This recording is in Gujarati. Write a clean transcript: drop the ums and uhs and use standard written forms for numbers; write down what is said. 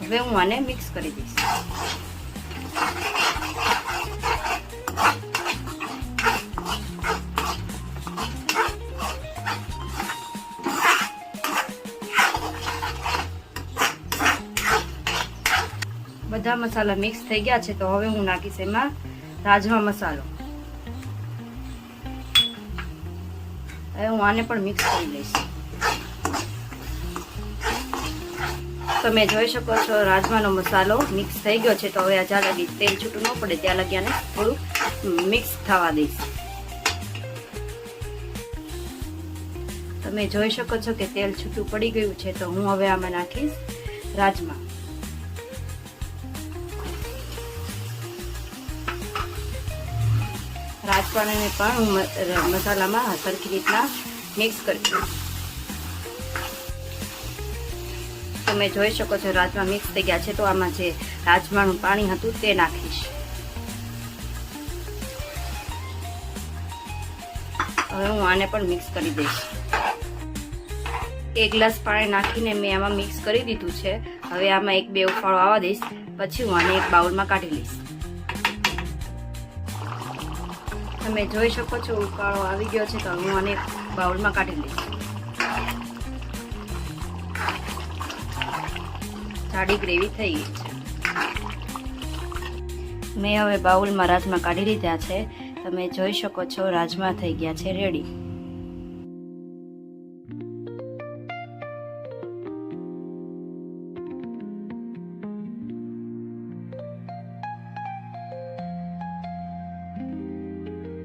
હવે હું આને મિક્સ કરી દઈશ. બધા મસાલા મિક્સ થઈ ગયા છે તો હવે હું નાખીશ એમાં રાજમા મસાલો. હવે હું આને પણ મિક્સ કરી લઈશ. તમે જોઈ શકો છો રાજમાનો મસાલો મિક્સ થઈ ગયો છે. તો હવે આ જ્યાં લગી તેલ છૂટું ન પડે ત્યાં લગી આને થોડું મિક્સ થવા દઈશ. તમે જોઈ શકો છો કે તેલ છૂટું પડી ગયું છે. તો હું હવે આમાં નાખીશ રાજમા. રાજમાને પણ હું મસાલામાં સરખી રીતના મિક્સ કરી દઈશ. તમે જોઈ શકો છો રાજમા મિક્સ થઈ ગયા છે. તો આમાં જે રાજમાનું પાણી હતું તે નાખીશ. હવે હું આને પણ મિક્સ કરી દઈશ. 1 ગ્લાસ પાણી નાખીને મેં આમાં મિક્સ કરી દીધું છે. હવે આમાં 1-2 ઉફાળો આવવા દઈશ. પછી હું આને એક બાઉલમાં કાઢી લઈશ. તમે જોઈ શકો છો ઉકાળો આવી ગયો છે. તો હું આને બાઉલમાં કાઢી લઈશ. જાડી ગ્રેવી થઈ ગઈ છે. મેં હવે બાઉલમાં રાજમા કાઢી લીધા છે. તમે જોઈ શકો છો રાજમા થઈ ગયા છે રેડી.